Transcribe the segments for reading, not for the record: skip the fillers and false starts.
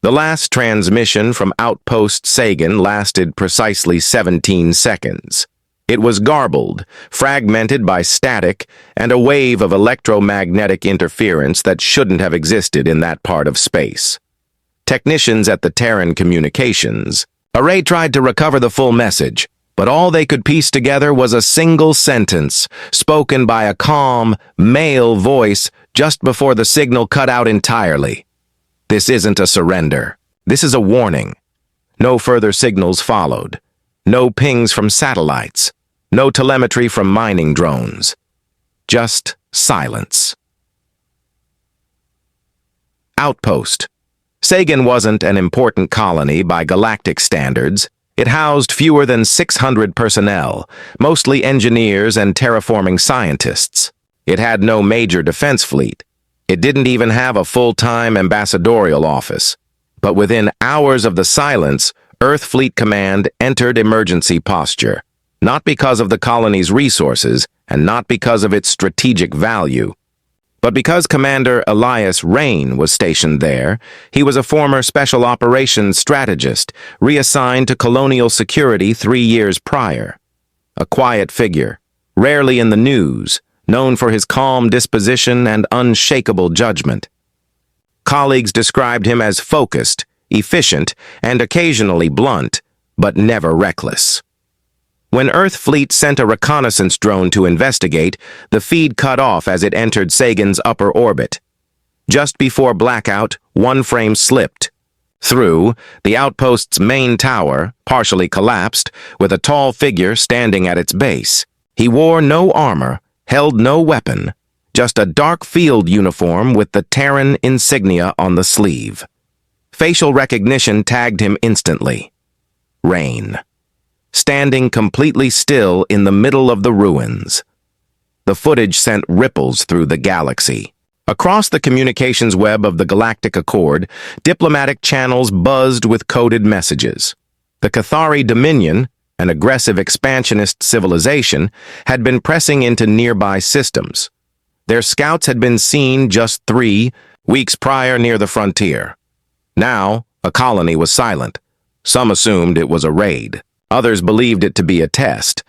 The last transmission from Outpost Sagan lasted precisely 17 seconds. It was garbled, fragmented by static, and a wave of electromagnetic interference that shouldn't have existed in that part of space. Technicians at the Terran Communications Array tried to recover the full message, but all they could piece together was a single sentence, spoken by a calm, male voice just before the signal cut out entirely. This isn't a surrender. This is a warning. No further signals followed. No pings from satellites. No telemetry from mining drones. Just silence. Outpost. Sagan wasn't an important colony by galactic standards. It housed fewer than 600 personnel, mostly engineers and terraforming scientists. It had no major defense fleet. It didn't even have a full-time ambassadorial office. But within hours of the silence, Earth Fleet Command entered emergency posture, not because of the colony's resources and not because of its strategic value, but because Commander Elias Rain was stationed there. He was a former special operations strategist, reassigned to colonial security 3 years prior. A quiet figure, rarely in the news, known for his calm disposition and unshakable judgment. Colleagues described him as focused, efficient, and occasionally blunt, but never reckless. When Earth Fleet sent a reconnaissance drone to investigate, the feed cut off as it entered Sagan's upper orbit. Just before blackout, one frame slipped. Through, the outpost's main tower, partially collapsed, with a tall figure standing at its base. He wore no armor, held no weapon, just a dark field uniform with the Terran insignia on the sleeve. Facial recognition tagged him instantly. Rain. Standing completely still in the middle of the ruins. The footage sent ripples through the galaxy. Across the communications web of the Galactic Accord, diplomatic channels buzzed with coded messages. The Cathari Dominion, an aggressive expansionist civilization, had been pressing into nearby systems. Their scouts had been seen just 3 weeks prior near the frontier. Now, a colony was silent. Some assumed it was a raid. Others believed it to be a test.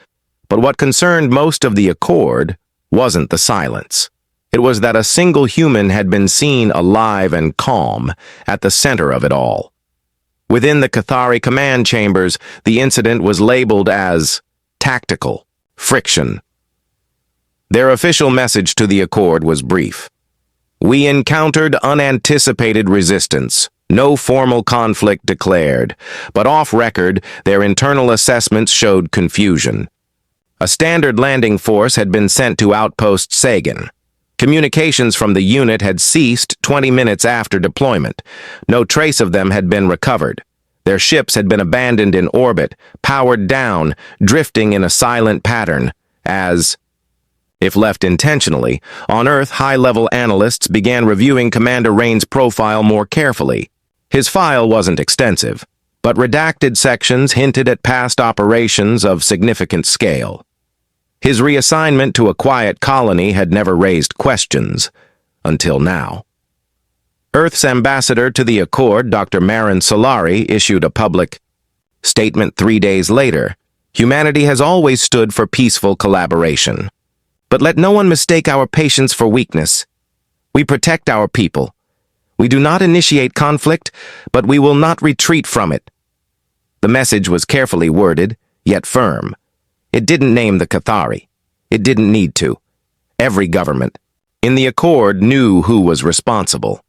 But what concerned most of the Accord wasn't the silence. It was that a single human had been seen alive and calm at the center of it all. Within the Cathari command chambers, the incident was labeled as tactical friction. Their official message to the Accord was brief. We encountered unanticipated resistance. No formal conflict declared, but off-record, their internal assessments showed confusion. A standard landing force had been sent to Outpost Sagan. Communications from the unit had ceased 20 minutes after deployment. No trace of them had been recovered. Their ships had been abandoned in orbit, powered down, drifting in a silent pattern, as, if left intentionally, on Earth high-level analysts began reviewing Commander Rain's profile more carefully. His file wasn't extensive, but redacted sections hinted at past operations of significant scale. His reassignment to a quiet colony had never raised questions, until now. Earth's ambassador to the Accord, Dr. Marin Solari, issued a public statement 3 days later. Humanity has always stood for peaceful collaboration. But let no one mistake our patience for weakness. We protect our people. We do not initiate conflict, but we will not retreat from it. The message was carefully worded, yet firm. It didn't name the Cathari. It didn't need to. Every government in the Accord knew who was responsible.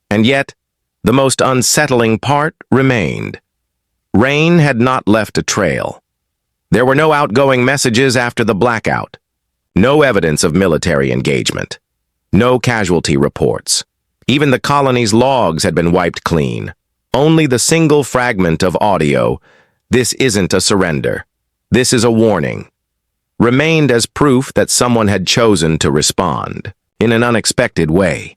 And yet, the most unsettling part remained. Rain had not left a trail. There were no outgoing messages after the blackout. No evidence of military engagement. No casualty reports. Even the colony's logs had been wiped clean. Only the single fragment of audio, "This isn't a surrender. This is a warning," remained as proof that someone had chosen to respond in an unexpected way.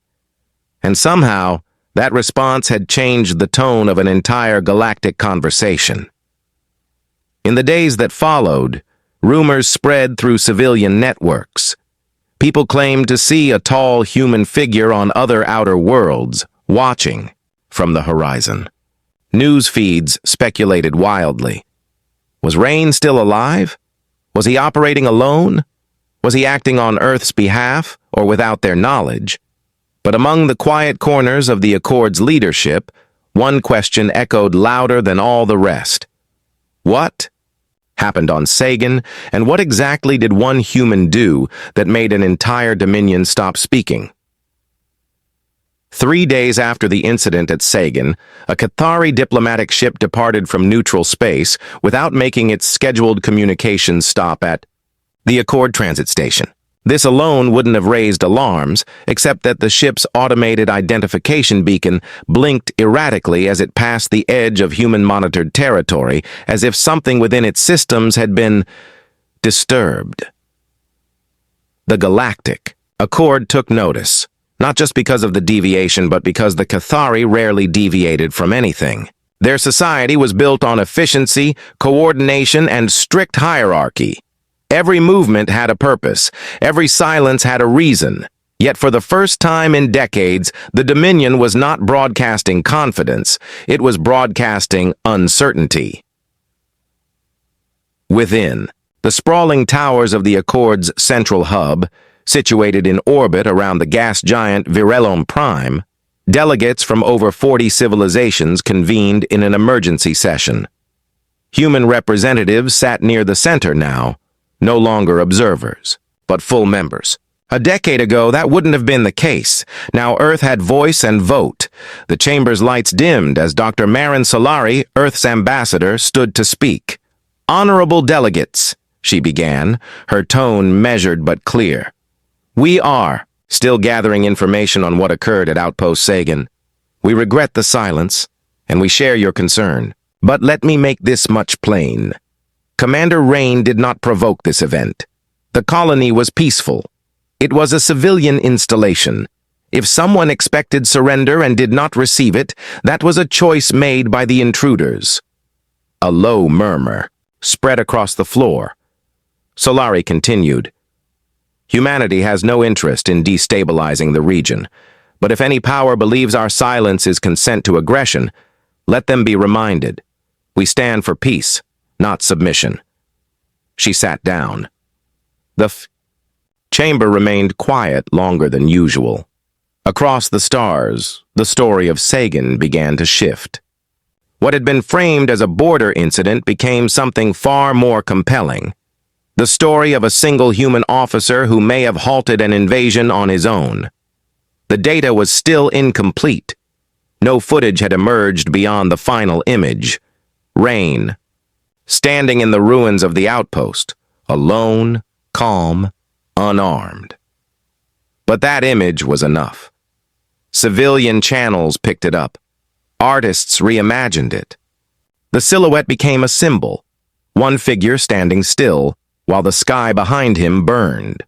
And somehow, that response had changed the tone of an entire galactic conversation. In the days that followed, rumors spread through civilian networks. People claimed to see a tall human figure on other outer worlds, watching from the horizon. News feeds speculated wildly. Was Rain still alive? Was he operating alone? Was he acting on Earth's behalf or without their knowledge? But among the quiet corners of the Accord's leadership, one question echoed louder than all the rest. What happened on Sagan, and what exactly did one human do that made an entire Dominion stop speaking? 3 days after the incident at Sagan, a Cathari diplomatic ship departed from neutral space without making its scheduled communications stop at the Accord transit station. This alone wouldn't have raised alarms, except that the ship's automated identification beacon blinked erratically as it passed the edge of human-monitored territory, as if something within its systems had been disturbed. The Galactic. Accord took notice, not just because of the deviation, but because the Cathari rarely deviated from anything. Their society was built on efficiency, coordination, and strict hierarchy. Every movement had a purpose. Every silence had a reason. Yet for the first time in decades, the Dominion was not broadcasting confidence. It was broadcasting uncertainty. Within, the sprawling towers of the Accord's central hub, situated in orbit around the gas giant Virelom Prime, delegates from over 40 civilizations convened in an emergency session. Human representatives sat near the center now, no longer observers, but full members. A decade ago, that wouldn't have been the case. Now Earth had voice and vote. The chamber's lights dimmed as Dr. Marin Solari, Earth's ambassador, stood to speak. "Honorable delegates," she began, her tone measured but clear. "We are still gathering information on what occurred at Outpost Sagan. We regret the silence, and we share your concern. But let me make this much plain. Commander Rain did not provoke this event. The colony was peaceful. It was a civilian installation. If someone expected surrender and did not receive it, that was a choice made by the intruders." A low murmur spread across the floor. Solari continued, "Humanity has no interest in destabilizing the region, but if any power believes our silence is consent to aggression, let them be reminded. We stand for peace, not submission." She sat down. The chamber remained quiet longer than usual. Across the stars, the story of Sagan began to shift. What had been framed as a border incident became something far more compelling. The story of a single human officer who may have halted an invasion on his own. The data was still incomplete. No footage had emerged beyond the final image. Rain, standing in the ruins of the outpost, alone, calm, unarmed. But that image was enough. Civilian channels picked it up. Artists reimagined it. The silhouette became a symbol, one figure standing still, while the sky behind him burned.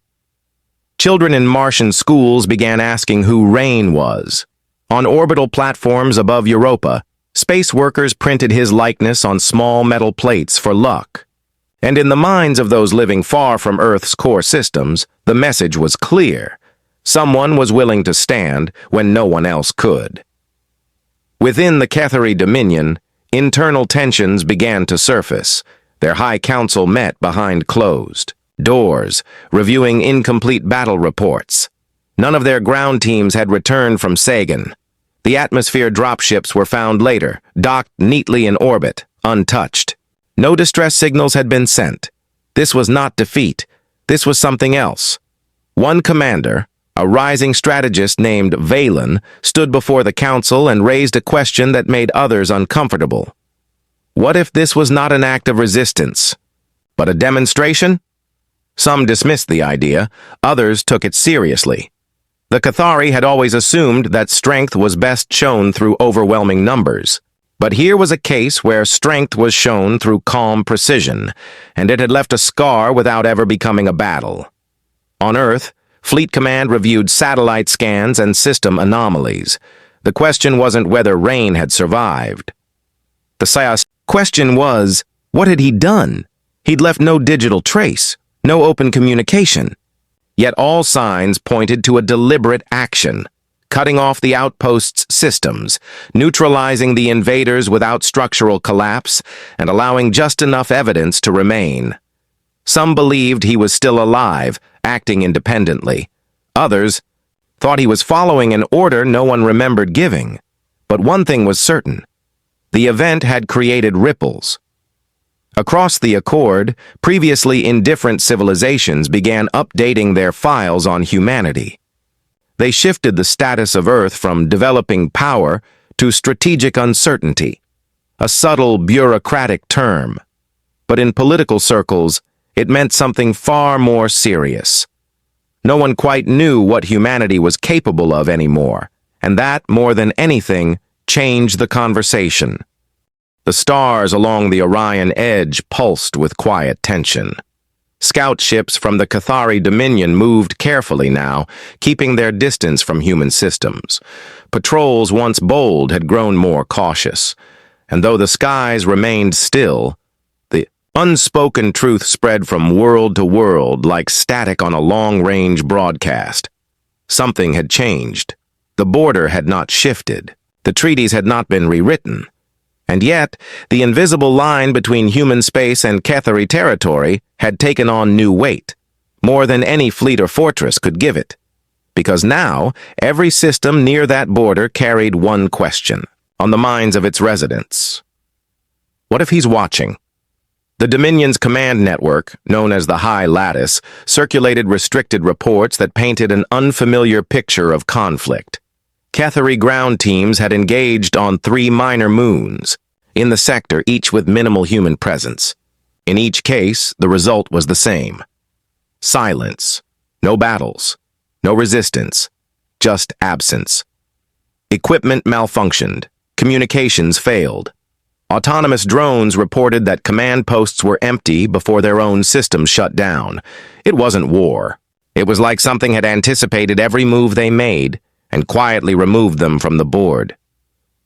Children in Martian schools began asking who Rain was. On orbital platforms above Europa, space workers printed his likeness on small metal plates for luck. And in the minds of those living far from Earth's core systems, the message was clear. Someone was willing to stand when no one else could. Within the Cathari Dominion, internal tensions began to surface. Their High Council met behind closed doors, reviewing incomplete battle reports. None of their ground teams had returned from Sagan. The atmosphere dropships were found later, docked neatly in orbit, untouched. No distress signals had been sent. This was not defeat. This was something else. One commander, a rising strategist named Valen, stood before the council and raised a question that made others uncomfortable. What if this was not an act of resistance, but a demonstration? Some dismissed the idea, others took it seriously. The Cathari had always assumed that strength was best shown through overwhelming numbers. But here was a case where strength was shown through calm precision, and it had left a scar without ever becoming a battle. On Earth, Fleet Command reviewed satellite scans and system anomalies. The question wasn't whether Rain had survived. The question was, what had he done? He'd left no digital trace, no open communication. Yet all signs pointed to a deliberate action. cutting off the outpost's systems, neutralizing the invaders without structural collapse, and allowing just enough evidence to remain. Some believed he was still alive, acting independently. Others thought he was following an order no one remembered giving. But one thing was certain. The event had created ripples. Across the Accord, previously indifferent civilizations began updating their files on humanity. They shifted the status of Earth from developing power to strategic uncertainty, a subtle bureaucratic term. But in political circles, it meant something far more serious. No one quite knew what humanity was capable of anymore, and that, more than anything, changed the conversation. The stars along the Orion edge pulsed with quiet tension. Scout ships from the Cathari Dominion moved carefully now, keeping their distance from human systems. Patrols once bold had grown more cautious, and though the skies remained still, the unspoken truth spread from world to world like static on a long-range broadcast. Something had changed. The border had not shifted. The treaties had not been rewritten. And yet, the invisible line between human space and Cathari territory had taken on new weight, more than any fleet or fortress could give it. Because now, every system near that border carried one question on the minds of its residents. What if he's watching? The Dominion's command network, known as the High Lattice, circulated restricted reports that painted an unfamiliar picture of conflict. Cathari ground teams had engaged on 3 minor moons in the sector, each with minimal human presence. In each case, the result was the same. Silence. No battles. No resistance. Just absence. Equipment malfunctioned. Communications failed. Autonomous drones reported that command posts were empty before their own systems shut down. It wasn't war. It was like something had anticipated every move they made and quietly removed them from the board.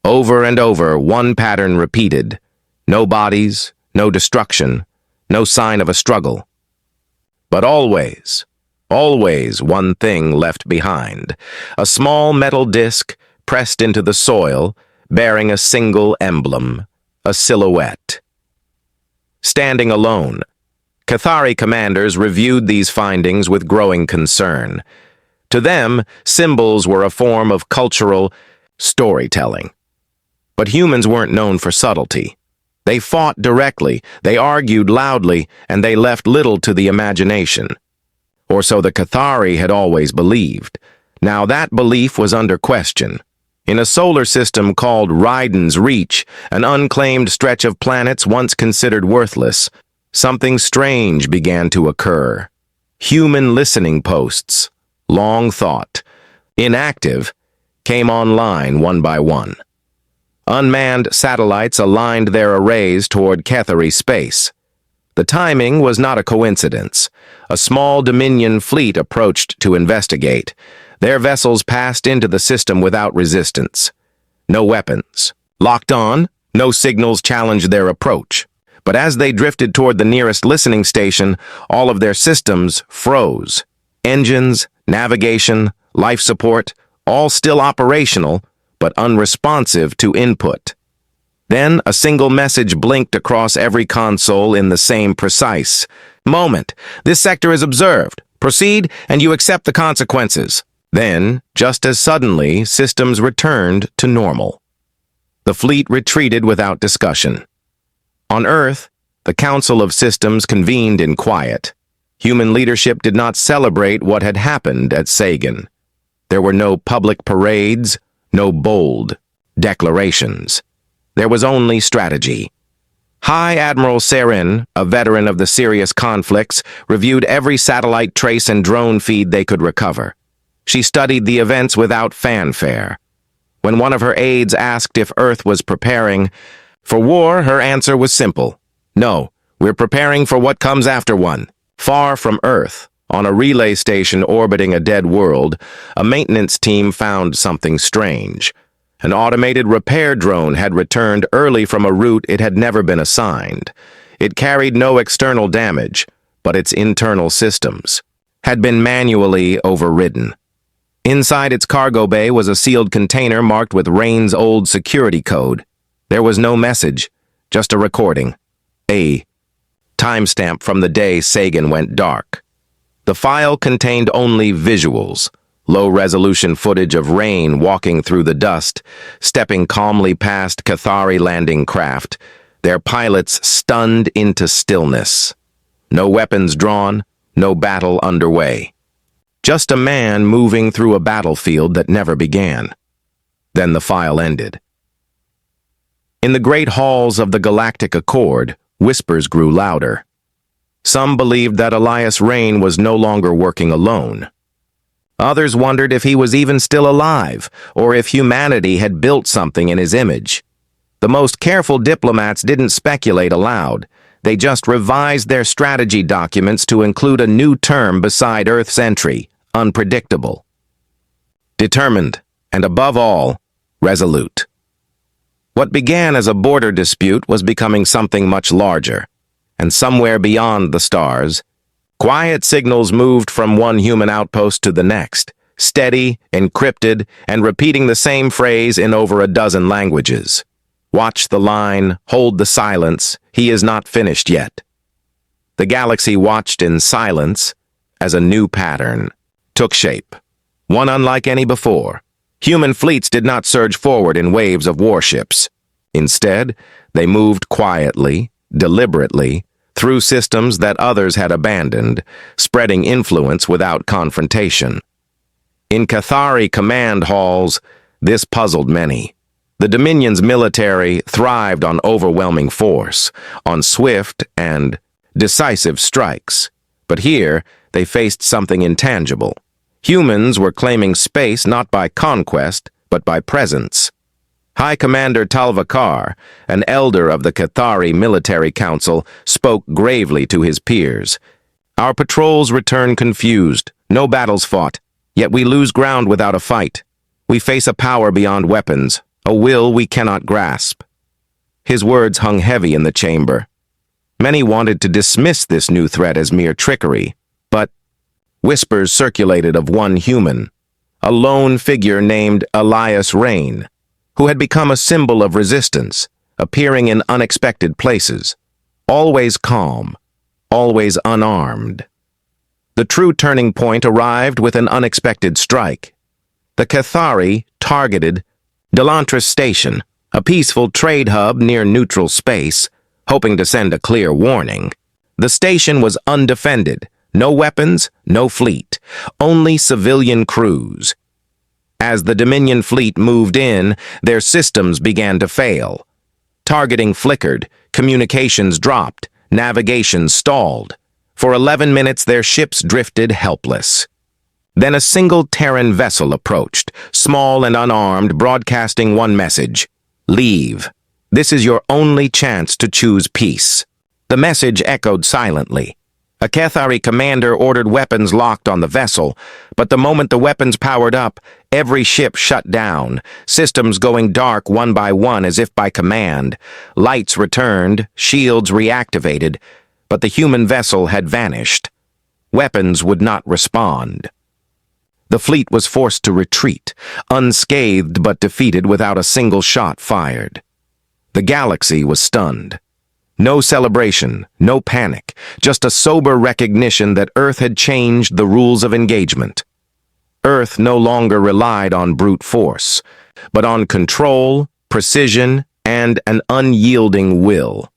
Over and over, one pattern repeated. No bodies, no destruction, no sign of a struggle. But always, always one thing left behind. A small metal disc pressed into the soil, bearing a single emblem, a silhouette. Standing alone, Cathari commanders reviewed these findings with growing concern. To them, symbols were a form of cultural storytelling. But humans weren't known for subtlety. They fought directly, they argued loudly, and they left little to the imagination. Or so the Cathari had always believed. Now that belief was under question. In a solar system called Ryden's Reach, an unclaimed stretch of planets once considered worthless, something strange began to occur. Human listening posts, long thought, inactive, came online one by one. Unmanned satellites aligned their arrays toward Cathari space. The timing was not a coincidence. A small Dominion fleet approached to investigate. Their vessels passed into the system without resistance. No weapons. Locked on, no signals challenged their approach. But as they drifted toward the nearest listening station, all of their systems froze. Engines, navigation, life support, all still operational, but unresponsive to input. Then a single message blinked across every console in the same precise moment. This sector is observed. Proceed, and you accept the consequences. Then, just as suddenly, systems returned to normal. The fleet retreated without discussion. On Earth, the Council of Systems convened in quiet. Human leadership did not celebrate what had happened at Sagan. There were no public parades, no bold declarations. There was only strategy. High Admiral Serin, a veteran of the serious conflicts, reviewed every satellite trace and drone feed they could recover. She studied the events without fanfare. When one of her aides asked if Earth was preparing for war, her answer was simple. No, we're preparing for what comes after one. Far from Earth, on a relay station orbiting a dead world, a maintenance team found something strange. An automated repair drone had returned early from a route it had never been assigned. It carried no external damage, but its internal systems had been manually overridden. Inside its cargo bay was a sealed container marked with Rain's old security code. There was no message, just a recording. A timestamp from the day Sagan went dark. The file contained only visuals, low-resolution footage of Rain walking through the dust, stepping calmly past Cathari landing craft, their pilots stunned into stillness. No weapons drawn, no battle underway. Just a man moving through a battlefield that never began. Then the file ended. In the great halls of the Galactic Accord, whispers grew louder. Some believed that Elias Rain was no longer working alone. Others wondered if he was even still alive, or if humanity had built something in his image. The most careful diplomats didn't speculate aloud. They just revised their strategy documents to include a new term beside Earth's entry, unpredictable. Determined, and above all, resolute. What began as a border dispute was becoming something much larger, and somewhere beyond the stars, quiet signals moved from one human outpost to the next, steady, encrypted, and repeating the same phrase in over a dozen languages. Watch the line, hold the silence, he is not finished yet. The galaxy watched in silence as a new pattern took shape, one unlike any before. Human fleets did not surge forward in waves of warships. Instead, they moved quietly, deliberately, through systems that others had abandoned, spreading influence without confrontation. In Cathari command halls, this puzzled many. The Dominion's military thrived on overwhelming force, on swift and decisive strikes. But here, they faced something intangible. Humans were claiming space not by conquest, but by presence. High Commander Talvakar, an elder of the Cathari Military Council, spoke gravely to his peers. Our patrols return confused, no battles fought, yet we lose ground without a fight. We face a power beyond weapons, a will we cannot grasp. His words hung heavy in the chamber. Many wanted to dismiss this new threat as mere trickery, but whispers circulated of one human, a lone figure named Elias Rain, who had become a symbol of resistance, appearing in unexpected places, always calm, always unarmed. The true turning point arrived with an unexpected strike. The Cathari targeted Delantris Station, a peaceful trade hub near neutral space, hoping to send a clear warning. The station was undefended, no weapons, no fleet, only civilian crews. As the Dominion fleet moved in, their systems began to fail. Targeting flickered, communications dropped, navigation stalled. For 11 minutes their ships drifted helpless. Then a single Terran vessel approached, small and unarmed, broadcasting one message: "Leave. This is your only chance to choose peace." The message echoed silently. A Cathari commander ordered weapons locked on the vessel, but the moment the weapons powered up, every ship shut down, systems going dark one by one as if by command. Lights returned, shields reactivated, but the human vessel had vanished. Weapons would not respond. The fleet was forced to retreat, unscathed but defeated without a single shot fired. The galaxy was stunned. No celebration, no panic, just a sober recognition that Earth had changed the rules of engagement. Earth no longer relied on brute force, but on control, precision, and an unyielding will.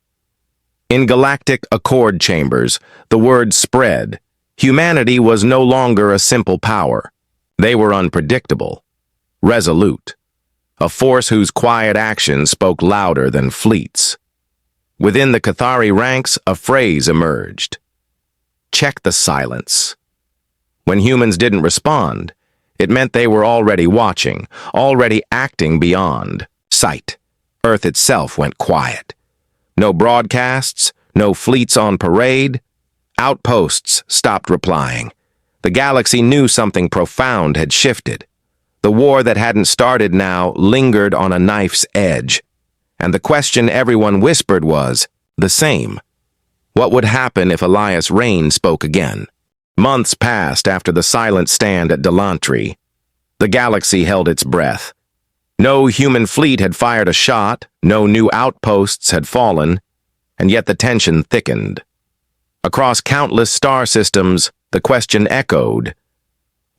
In Galactic Accord chambers, the word spread. Humanity was no longer a simple power. They were unpredictable, resolute, a force whose quiet action spoke louder than fleets. Within the Cathari ranks, a phrase emerged: "Check the silence." When humans didn't respond, it meant they were already watching, already acting beyond sight. Earth itself went quiet. No broadcasts, no fleets on parade. Outposts stopped replying. The galaxy knew something profound had shifted. The war that hadn't started now lingered on a knife's edge. And the question everyone whispered was the same. What would happen if Elias Rain spoke again? Months passed after the silent stand at Delantri. The galaxy held its breath. No human fleet had fired a shot, no new outposts had fallen, and yet the tension thickened. Across countless star systems, the question echoed,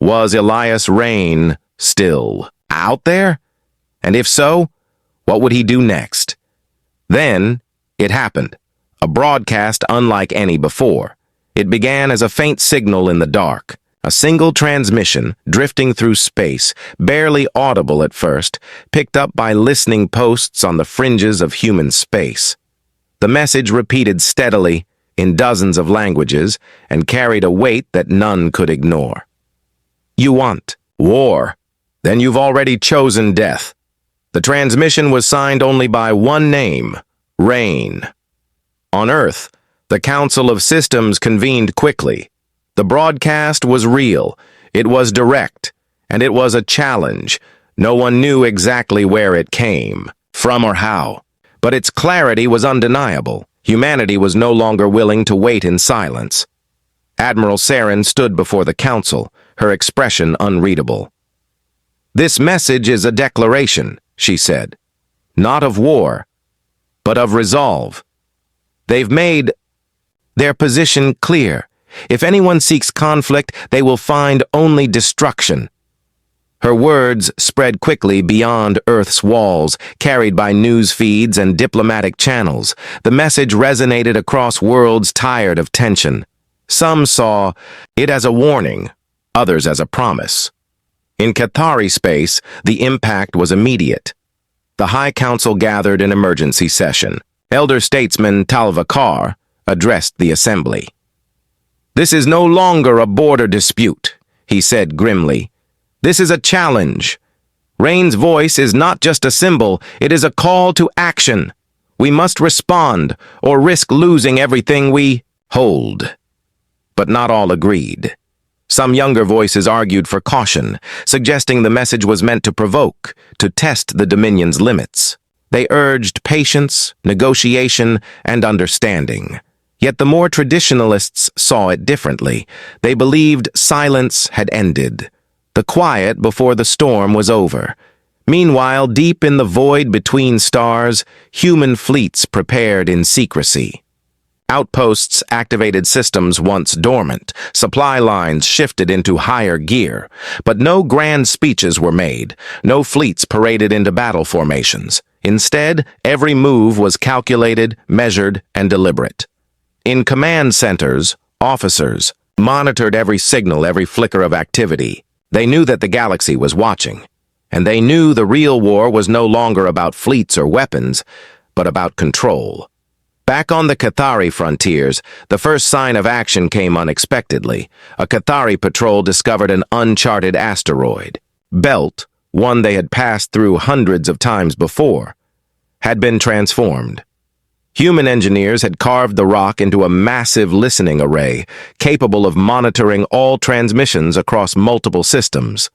was Elias Rain still out there? And if so, what would he do next? Then, it happened. A broadcast unlike any before. It began as a faint signal in the dark. A single transmission, drifting through space, barely audible at first, picked up by listening posts on the fringes of human space. The message repeated steadily, in dozens of languages, and carried a weight that none could ignore. You want war. Then you've already chosen death. The transmission was signed only by one name, Rain. On Earth, the Council of Systems convened quickly. The broadcast was real, it was direct, and it was a challenge. No one knew exactly where it came, from or how. But its clarity was undeniable. Humanity was no longer willing to wait in silence. Admiral Saren stood before the council, her expression unreadable. This message is a declaration, she said. Not of war, but of resolve. They've made their position clear. If anyone seeks conflict, they will find only destruction. Her words spread quickly beyond Earth's walls, carried by news feeds and diplomatic channels. The message resonated across worlds tired of tension. Some saw it as a warning, others as a promise. In Cathari space, the impact was immediate. The High Council gathered in emergency session. Elder statesman Talvakar addressed the assembly. This is no longer a border dispute, he said grimly. This is a challenge. Rain's voice is not just a symbol, it is a call to action. We must respond, or risk losing everything we hold. But not all agreed. Some younger voices argued for caution, suggesting the message was meant to provoke, to test the Dominion's limits. They urged patience, negotiation, and understanding. Yet the more traditionalists saw it differently. They believed silence had ended. The quiet before the storm was over. Meanwhile, deep in the void between stars, human fleets prepared in secrecy. Outposts activated systems once dormant. Supply lines shifted into higher gear. But no grand speeches were made. No fleets paraded into battle formations. Instead, every move was calculated, measured, and deliberate. In command centers, officers monitored every signal, every flicker of activity. They knew that the galaxy was watching, and they knew the real war was no longer about fleets or weapons, but about control. Back on the Cathari frontiers, the first sign of action came unexpectedly. A Cathari patrol discovered an uncharted asteroid. Belt, one they had passed through hundreds of times before, had been transformed. Human engineers had carved the rock into a massive listening array, capable of monitoring all transmissions across multiple systems.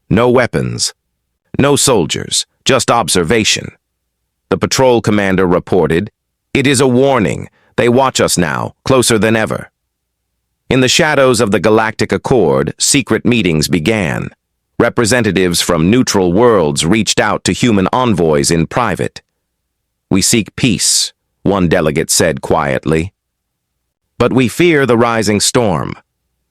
No weapons, no soldiers, just observation. The patrol commander reported, "It is a warning. They watch us now, closer than ever." In the shadows of the Galactic Accord, secret meetings began. Representatives from neutral worlds reached out to human envoys in private. "We seek peace," one delegate said quietly. "But we fear the rising storm.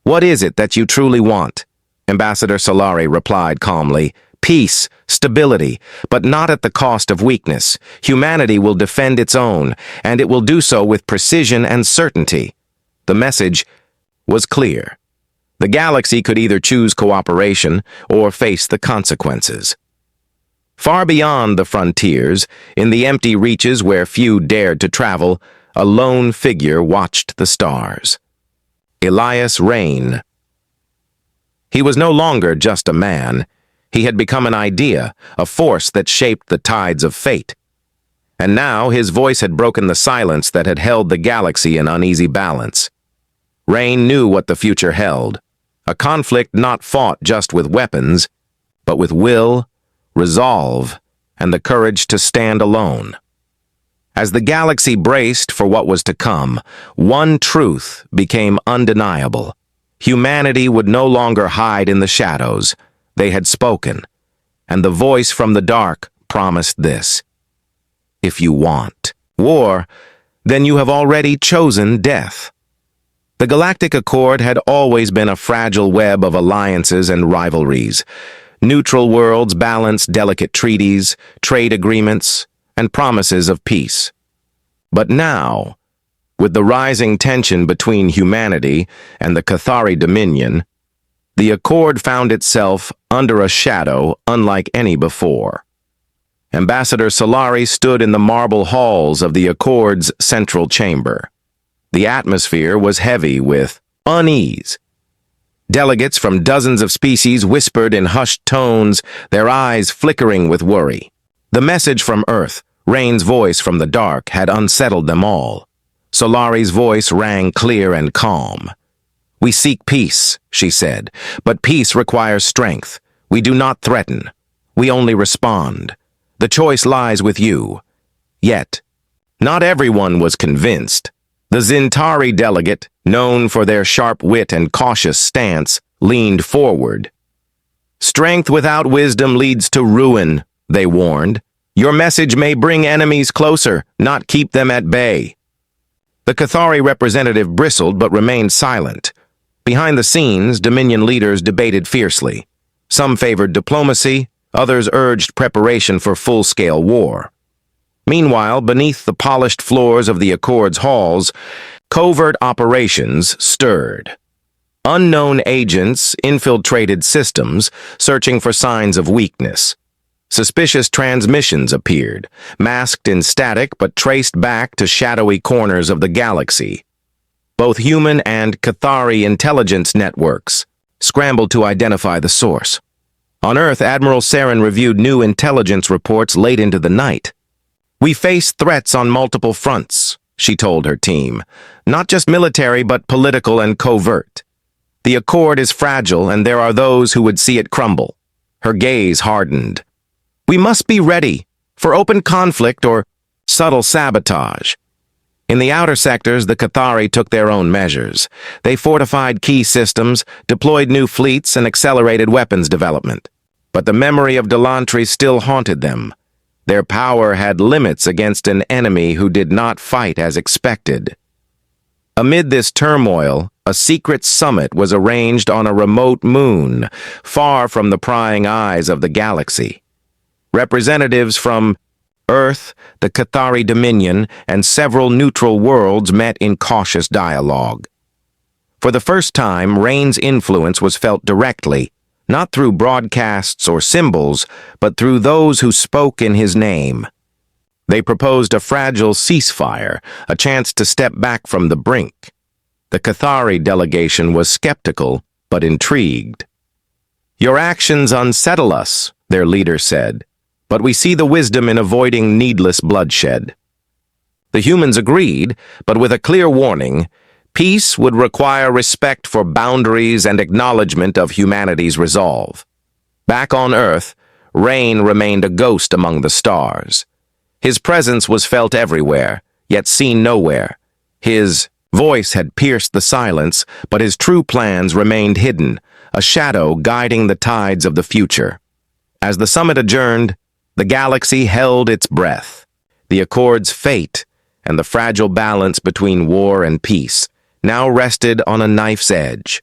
What is it that you truly want?" Ambassador Solari replied calmly. "Peace, stability, but not at the cost of weakness. Humanity will defend its own, and it will do so with precision and certainty." The message was clear. The galaxy could either choose cooperation or face the consequences. Far beyond the frontiers, in the empty reaches where few dared to travel, a lone figure watched the stars. Elias Rain. He was no longer just a man. He had become an idea, a force that shaped the tides of fate. And now his voice had broken the silence that had held the galaxy in uneasy balance. Rain knew what the future held, a conflict not fought just with weapons, but with will, resolve, and the courage to stand alone. As the galaxy braced for what was to come, one truth became undeniable. Humanity would no longer hide in the shadows. They had spoken, and the voice from the dark promised this. If you want war, then you have already chosen death. The Galactic Accord had always been a fragile web of alliances and rivalries. Neutral worlds balanced delicate treaties, trade agreements, and promises of peace. But now, with the rising tension between humanity and the Cathari Dominion, the Accord found itself under a shadow unlike any before. Ambassador Solari stood in the marble halls of the Accord's central chamber. The atmosphere was heavy with unease. Delegates from dozens of species whispered in hushed tones, their eyes flickering with worry. The message from Earth, Rain's voice from the dark, had unsettled them all. Solari's voice rang clear and calm. "We seek peace," she said, "but peace requires strength. We do not threaten. We only respond. The choice lies with you." Yet, not everyone was convinced. The Zintari delegate, known for their sharp wit and cautious stance, leaned forward. "Strength without wisdom leads to ruin," they warned. "Your message may bring enemies closer, not keep them at bay." The Cathari representative bristled but remained silent. Behind the scenes, Dominion leaders debated fiercely. Some favored diplomacy, others urged preparation for full-scale war. Meanwhile, beneath the polished floors of the Accord's halls, covert operations stirred. Unknown agents infiltrated systems, searching for signs of weakness. Suspicious transmissions appeared, masked in static but traced back to shadowy corners of the galaxy. Both human and Cathari intelligence networks scrambled to identify the source. On Earth, Admiral Saren reviewed new intelligence reports late into the night. "We face threats on multiple fronts," she told her team. "Not just military, but political and covert. The Accord is fragile, and there are those who would see it crumble." Her gaze hardened. "We must be ready for open conflict or subtle sabotage." In the outer sectors, the Cathari took their own measures. They fortified key systems, deployed new fleets, and accelerated weapons development. But the memory of Delantri still haunted them. Their power had limits against an enemy who did not fight as expected. Amid this turmoil, a secret summit was arranged on a remote moon, far from the prying eyes of the galaxy. Representatives from Earth, the Cathari Dominion, and several neutral worlds met in cautious dialogue. For the first time, Rain's influence was felt directly, not through broadcasts or symbols, but through those who spoke in his name. They proposed a fragile ceasefire, a chance to step back from the brink. The Cathari delegation was skeptical, but intrigued. "Your actions unsettle us," their leader said, "but we see the wisdom in avoiding needless bloodshed." The humans agreed, but with a clear warning: peace would require respect for boundaries and acknowledgement of humanity's resolve. Back on Earth, Rain remained a ghost among the stars. His presence was felt everywhere, yet seen nowhere. His voice had pierced the silence, but his true plans remained hidden, a shadow guiding the tides of the future. As the summit adjourned, the galaxy held its breath. The Accord's fate, and the fragile balance between war and peace, now rested on a knife's edge.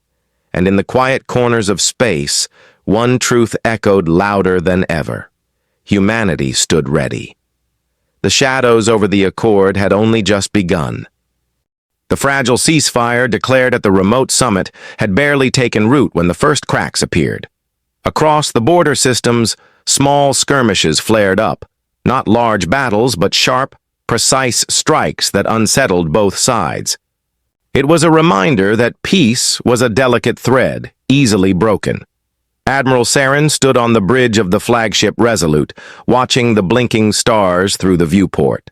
And in the quiet corners of space, one truth echoed louder than ever. Humanity stood ready. The shadows over the Accord had only just begun. The fragile ceasefire declared at the remote summit had barely taken root when the first cracks appeared. Across the border systems, small skirmishes flared up, not large battles, but sharp, precise strikes that unsettled both sides. It was a reminder that peace was a delicate thread, easily broken. Admiral Saren stood on the bridge of the flagship Resolute, watching the blinking stars through the viewport.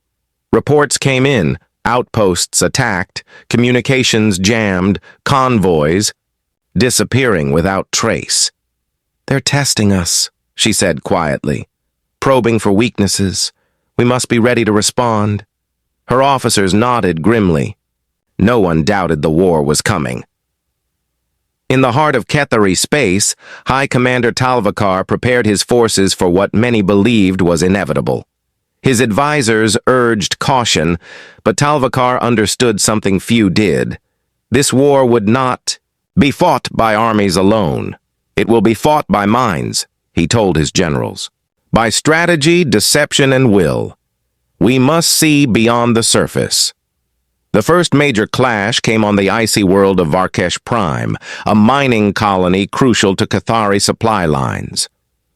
Reports came in, outposts attacked, communications jammed, convoys disappearing without trace. "They're testing us," she said quietly, "probing for weaknesses. We must be ready to respond." Her officers nodded grimly. No one doubted the war was coming. In the heart of Kethari space, High Commander Talvakar prepared his forces for what many believed was inevitable. His advisors urged caution, but Talvakar understood something few did. This war would not be fought by armies alone. It will be fought by minds, he told his generals. By strategy, deception, and will. We must see beyond the surface. The first major clash came on the icy world of Varkesh Prime, a mining colony crucial to Cathari supply lines.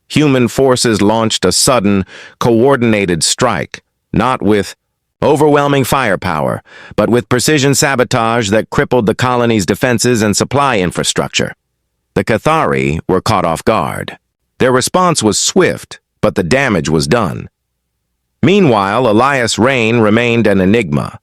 Human forces launched a sudden, coordinated strike, not with overwhelming firepower, but with precision sabotage that crippled the colony's defenses and supply infrastructure. The Cathari were caught off guard. Their response was swift, but the damage was done. Meanwhile, Elias Rain remained an enigma.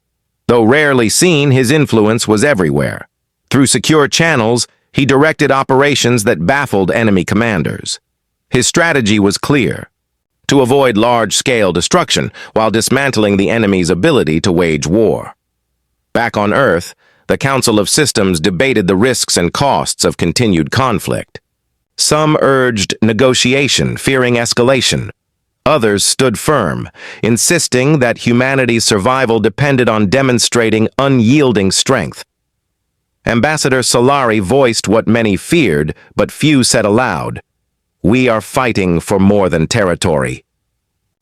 Though rarely seen, his influence was everywhere. Through secure channels, he directed operations that baffled enemy commanders. His strategy was clear: to avoid large-scale destruction while dismantling the enemy's ability to wage war. Back on Earth, the Council of Systems debated the risks and costs of continued conflict. Some urged negotiation, fearing escalation. Others stood firm, insisting that humanity's survival depended on demonstrating unyielding strength. Ambassador Solari voiced what many feared, but few said aloud. We are fighting for more than territory.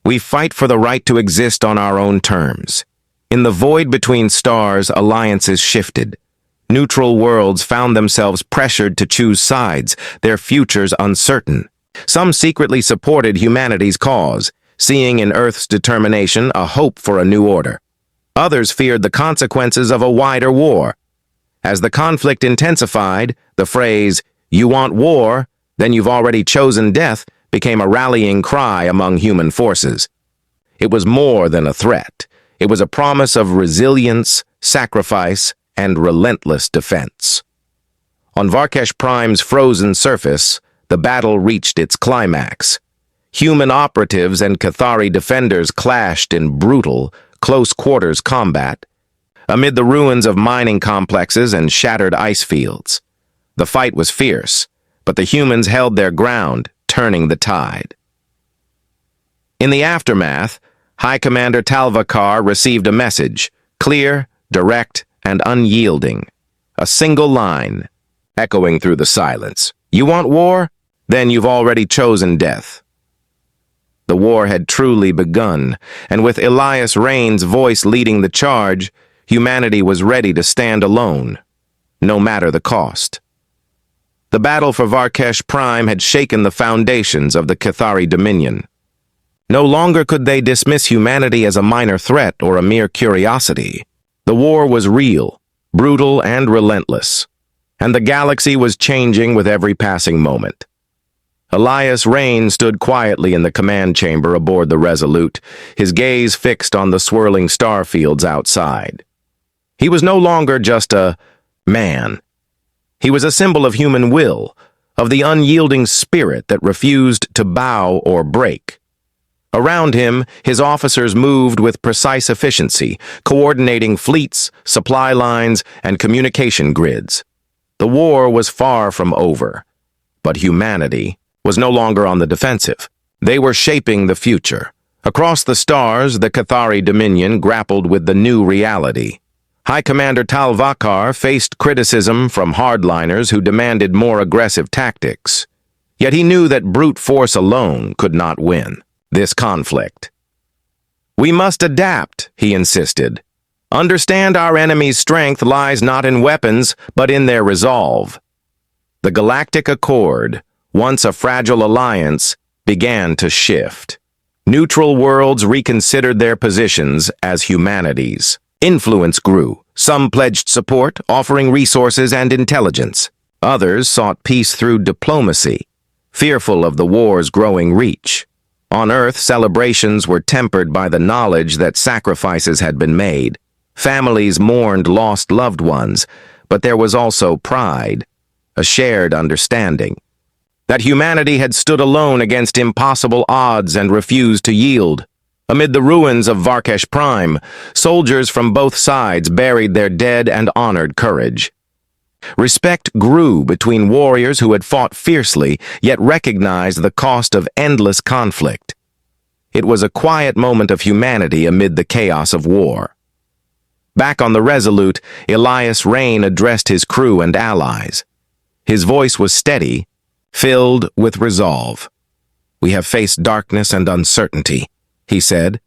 We fight for the right to exist on our own terms. In the void between stars, alliances shifted. Neutral worlds found themselves pressured to choose sides, their futures uncertain. Some secretly supported humanity's cause, seeing in Earth's determination a hope for a new order. Others feared the consequences of a wider war. As the conflict intensified, the phrase, "You want war, then you've already chosen death," became a rallying cry among human forces. It was more than a threat. It was a promise of resilience, sacrifice, and relentless defense. On Varkesh Prime's frozen surface, the battle reached its climax. Human operatives and Cathari defenders clashed in brutal, close-quarters combat, amid the ruins of mining complexes and shattered ice fields. The fight was fierce, but the humans held their ground, turning the tide. In the aftermath, High Commander Talvakar received a message, clear, direct, and unyielding. A single line, echoing through the silence. You want war? Then you've already chosen death. The war had truly begun, and with Elias Rain's voice leading the charge, humanity was ready to stand alone, no matter the cost. The battle for Varkesh Prime had shaken the foundations of the Cathari Dominion. No longer could they dismiss humanity as a minor threat or a mere curiosity. The war was real, brutal, and relentless, and the galaxy was changing with every passing moment. Elias Rain stood quietly in the command chamber aboard the Resolute, his gaze fixed on the swirling star fields outside. He was no longer just a man. He was a symbol of human will, of the unyielding spirit that refused to bow or break. Around him, his officers moved with precise efficiency, coordinating fleets, supply lines, and communication grids. The war was far from over, but humanity was no longer on the defensive. They were shaping the future. Across the stars, the Cathari Dominion grappled with the new reality. High Commander Talvakar faced criticism from hardliners who demanded more aggressive tactics. Yet he knew that brute force alone could not win this conflict. We must adapt, he insisted. Understand our enemy's strength lies not in weapons, but in their resolve. The Galactic Accord, once a fragile alliance, began to shift. Neutral worlds reconsidered their positions as humanities. Influence grew. Some pledged support, offering resources and intelligence. Others sought peace through diplomacy, fearful of the war's growing reach. On Earth, celebrations were tempered by the knowledge that sacrifices had been made. Families mourned lost loved ones, but there was also pride, a shared understanding that humanity had stood alone against impossible odds and refused to yield. Amid the ruins of Varkesh Prime, soldiers from both sides buried their dead and honored courage. Respect grew between warriors who had fought fiercely, yet recognized the cost of endless conflict. It was a quiet moment of humanity amid the chaos of war. Back on the Resolute, Elias Rain addressed his crew and allies. His voice was steady, filled with resolve. "We have faced darkness and uncertainty," he said,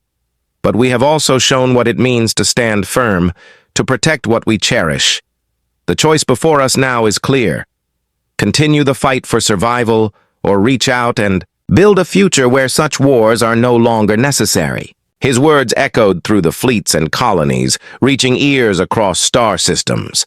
"but we have also shown what it means to stand firm, to protect what we cherish. The choice before us now is clear. Continue the fight for survival, or reach out and build a future where such wars are no longer necessary." His words echoed through the fleets and colonies, reaching ears across star systems.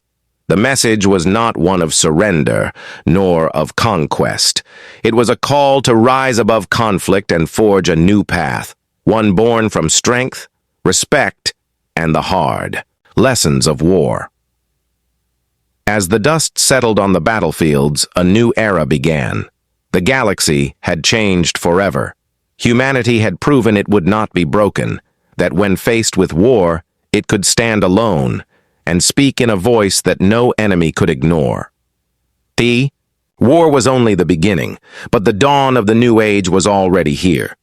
The message was not one of surrender, nor of conquest. It was a call to rise above conflict and forge a new path, one born from strength, respect, and the hard lessons of war. As the dust settled on the battlefields, a new era began. The galaxy had changed forever. Humanity had proven it would not be broken, that when faced with war, it could stand alone and speak in a voice that no enemy could ignore. War was only the beginning, but the dawn of the new age was already here.